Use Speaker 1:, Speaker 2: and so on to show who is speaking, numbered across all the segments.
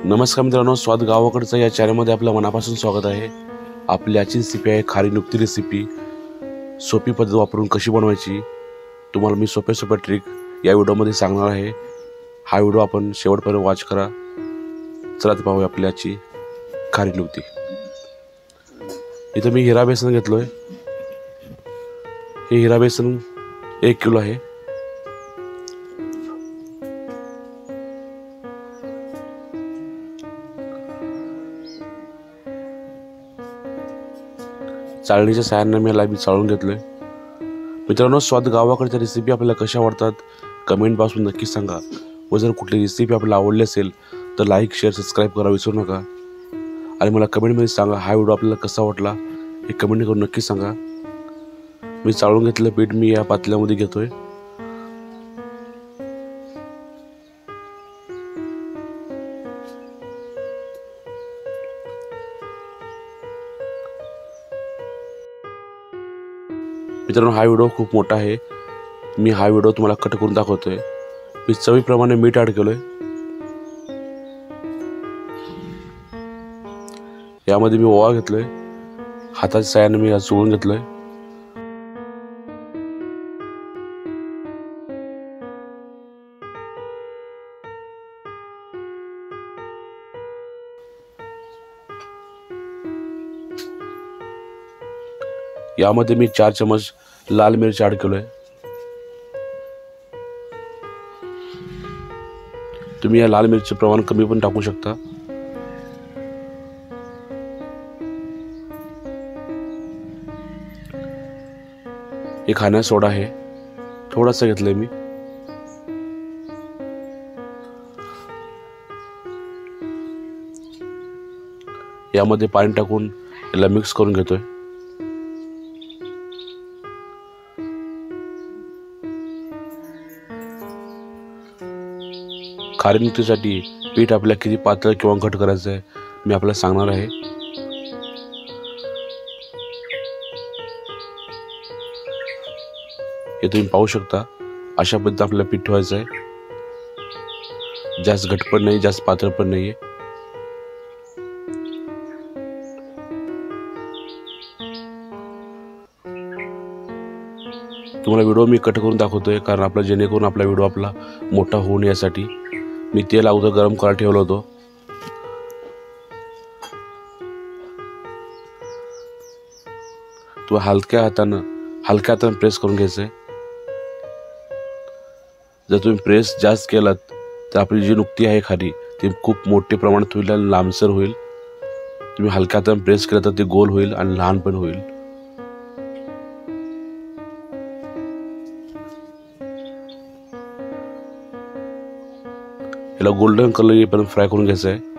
Speaker 1: नमस्कार मित्रांनो, स्वाद गावाकडचं या चॅनलमध्ये आपलं मनापासून स्वागत आहे। आपली आजची रेसिपी आहे खारी नुकती रेसिपी। सोपी पद्धत वापरून कशी बनवायची तुम्हाला मी सोप्या ट्रिक या व्हिडिओमध्ये सांगणार आहे। हा व्हिडिओ आपण शेवटपर्यंत वॉच करा। चला तर पाहूया आपली आजची खारी नुकती। इथं मी हिरा बेसन घेतलोय। हे हिरा बेसन 1 किलो आहे। चाळणीच्या साहाय्याने मी चाळून घेतलोय। मित्रांनो, स्वाद गावाकडच्या रेसिपी आपल्याला कशा आवडतात कमेंट बॉक्समध्ये नक्की सांगा। व जर कुठली रेसिपी आपल्याला आवडली असेल तर लाईक शेअर सबस्क्राईब करा विसरू नका। आणि मला कमेंटमध्ये सांगा हा व्हिडिओ आपल्याला कसा वाटला हे कमेंट करून नक्की सांगा। मी चाळून घेतलेलं पीठ मी या पातेल्यामध्ये घेतोय। मित्रांनो, हा व्हिडिओ खूप मोठा आहे। मी हा व्हिडिओ तुम्हाला कट करून दाखवतोय। मी चवीप्रमाणे मीठ ॲड केलोय। यामध्ये मी ओवा घेतलोय। हाताच्या साहाय्याने मी चोळून घेतलोय। यामध्ये मी 4 चमच लाल मिरची ॲड केलोय। तुम्ही या लाल मिरचीचे प्रमाण कमी पण टाकू शकता। हे खाण्याचा सोडा आहे, थोडासा घेतलंय मी। यामध्ये पाणी टाकून याला मिक्स करून घेतोय। खारी नुकतीसाठी पीठ आपल्याला किती पातळ किंवा घट्ट करायचं आहे मी आपल्याला सांगणार आहे। हे तुम्ही पाहू शकता, अशा पद्धतीने आपल्याला पीठ ठेवायचं आहे। जास्त घट्ट पण नाही, जास्त पातळ पण नाहीये। तुम्हाला व्हिडिओ मी कट करून दाखवतोय कारण आपला जेणेकरून आपला व्हिडिओ आपला मोठा होऊ नये यासाठी। मी तेल अगोदर गरम करायला ठेवलं होतं। तो हलक्या हातानं प्रेस करून घ्यायचंय। जर तुम्ही प्रेस जास्त केलात तर आपली जी नुकती आहे खारी ती खूप मोठे प्रमाणात होईल आणि लांबसर होईल। तुम्ही हलक्या हातानं प्रेस केलं तर ते गोल होईल आणि लहान पण होईल। याला गोल्डन कलर येईपर्यंत फ्राय करून घ्यायचं आहे।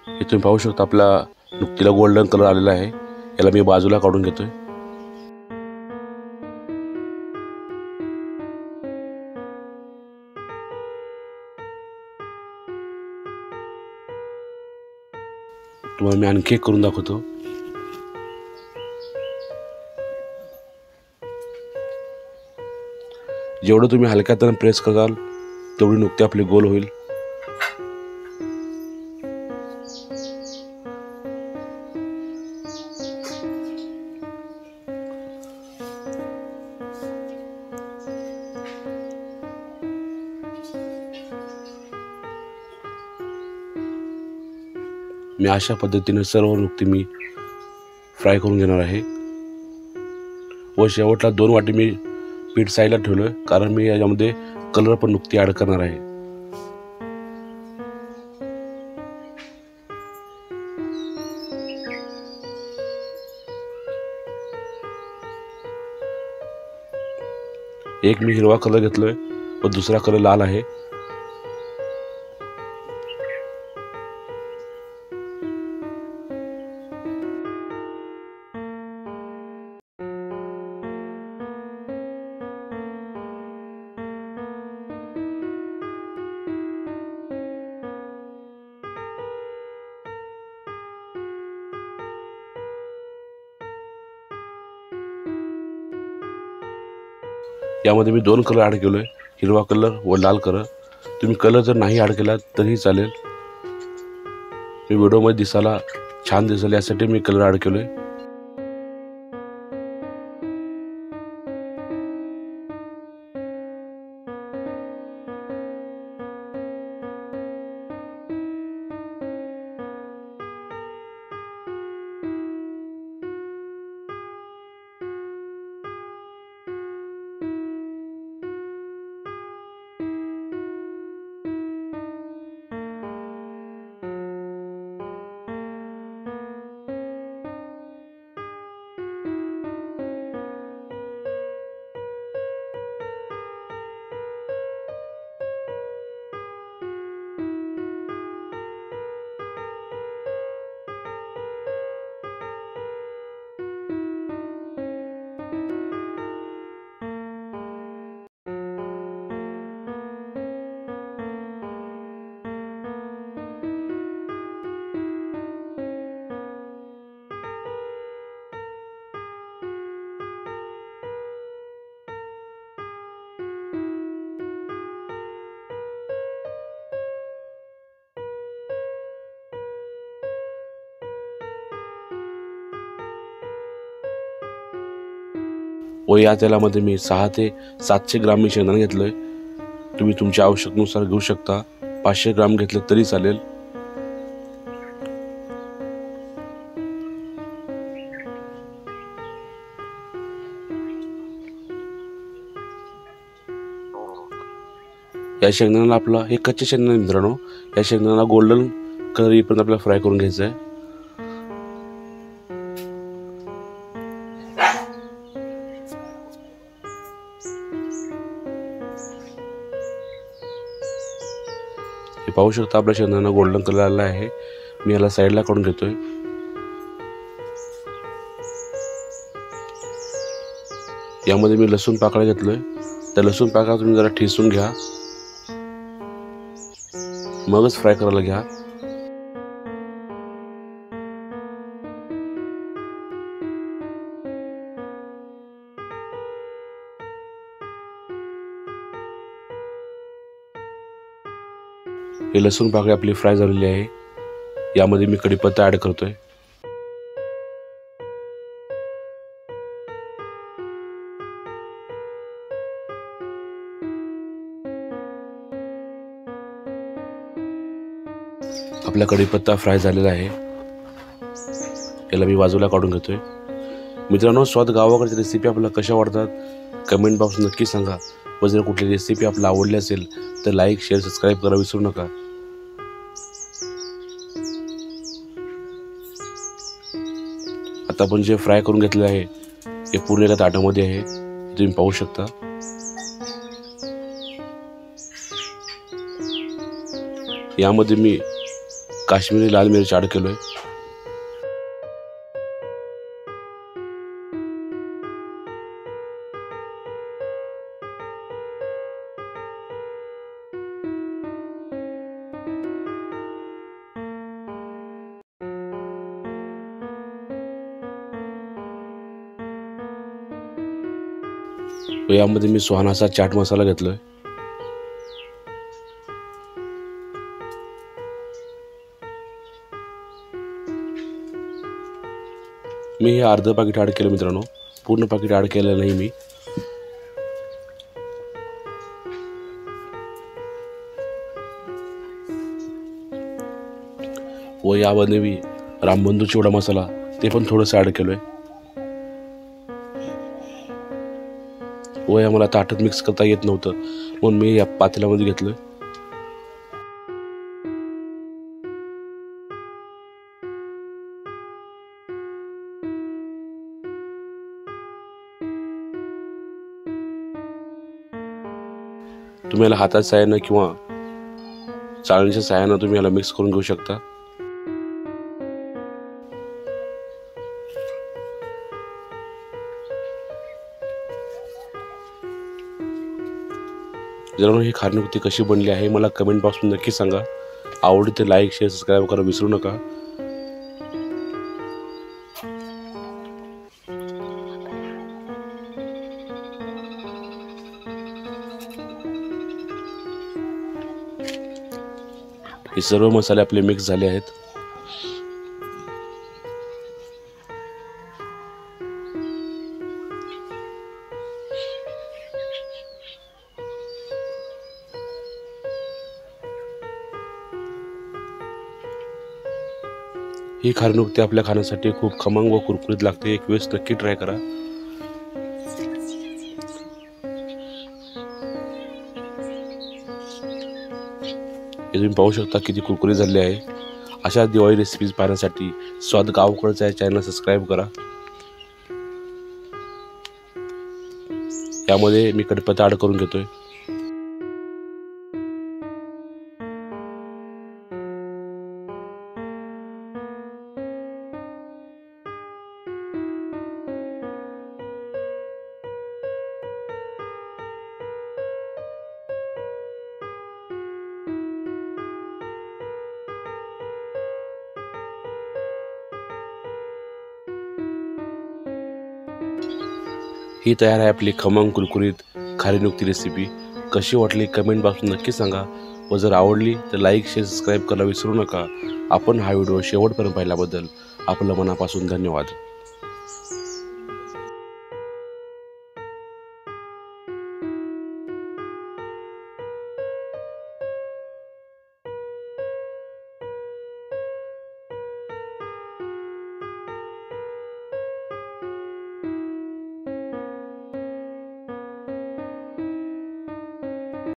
Speaker 1: हे तुम्ही पाहू शकता, आपला नुकतीला गोल्डन कलर आलेला आहे। याला मी बाजूला काढून घेतोय। तुम्हाला मी आणखी एक करून दाखवतो। जेवढं तुम्ही हलक्या हाताने प्रेस कराल तेवढी नुकती आपली गोल होईल। मी अशा पद्धतीने सर्व नुकती मी फ्राय करून घेणार आहे। व शेवटला 2 वाटी मी पीठ साईडला ठेवलोय कारण मी याच्यामध्ये कलर पण नुकती ॲड करणार आहे। एक मी हिरवा कलर घेतलोय व दुसरा कलर लाल आहे. यामध्ये मी 2 कलर ॲड केलोय, हिरवा कलर व लाल कलर. तुम्ही कलर जर नाही ॲड केला तरीही चालेल. मी व्हिडिओमध्ये दिसायला छान दिसेल यासाठी मी कलर ॲड केलोय. व या तेलामध्ये मी 600 ते 700 ग्राम मी शेंगदाणे घेतलोय. तुम्ही तुमच्या आवश्यकतेनुसार घेऊ शकता. 500 ग्राम घेतले तरी चालेल. या शेंगदाण्याला आपला हे कच्चे शेंगदाणे मित्रांनो, या शेंगदाण्याला गोल्डन कलर येईपर्यंत आपल्याला फ्राय करून घ्यायचं आहे. हे पाहू शकता आपल्या शेंगदाणा गोल्डन कलर आला आहे. मी याला साईडला काढून घेतोय. यामध्ये मी लसूण पाकळ्या घेतलोय. त्या लसूण पाकळ्या तुम्ही जरा ठेचून घ्या, मगच फ्राय करायला घ्या. हे लसूण पाकळी आपली फ्राय झालेली आहे. यामध्ये मी कढीपत्ता ॲड करतोय. आपला कढीपत्ता फ्राय झालेला आहे. याला मी बाजूला काढून घेतोय. मित्रांनो, स्वाद गावाकडच्या रेसिपी आपल्याला कशा वाटतात कमेंट बॉक्स नक्की सांगा. व जर कुठली रेसिपी आपल्याला आवडली असेल तर लाईक, शेअर, सबस्क्राईब करायला विसरू नका. आता आपण जे फ्राय करून घेतले आहे हे पूर्ण एका ताटामध्ये आहे, तुम्ही पाहू शकता. यामध्ये मी काश्मीरी लाल मिरच ॲड केलोय. व यामध्ये मी सुहानाचा चाट मसाला घेतलोय. मी हे अर्ध पाकिट ॲड केलं मित्रांनो, पूर्ण पाकिट ॲड केलेलं नाही मी. व यामध्ये मी रामबंधू चिवडा मसाला ते पण थोडंसं ॲड केलोय. व या मला ताटात मिक्स करता येत नव्हतं म्हणून मी या पातेल्यामध्ये घेतलोय. तुम्ही याला हाताच्या साहाय्यानं किंवा चाळणीच्या साहाय्यानं तुम्ही याला मिक्स करून घेऊ शकता. जर ही खारनुक्ती कशी बनली आहे मला कमेंट बॉक्समध्ये नक्की सांगा. आवडली तर लाईक शेअर सबस्क्राईब करायला विसरू नका. हे सर्व मसाले आपले मिक्स झाले आहेत. ही खारनुक्ती आपल्या खाण्यासाठी खूप खमंग व कुरकुरीत लागते. एक वेळेस नक्की ट्राय करा. हे तुम्ही पाहू शकता किती कुरकुरीत झाले आहे. अशा दिवाळी रेसिपीज पाहण्यासाठी स्वाद गावकडचा या चॅनल सबस्क्राईब करा. यामध्ये मी कढीपत्ता ॲड करून घेतोय. ही तयार आहे आपली खमंग कुरकुरीत खारनुक्ती रेसिपी. कशी वाटली कमेंट बॉक्समध्ये नक्की सांगा. व जर आवडली तर लाईक शेअर सबस्क्राईब करायला विसरू नका. आपण हा व्हिडिओ शेवटपर्यंत पाहिल्याबद्दल आपलं मनापासून धन्यवाद.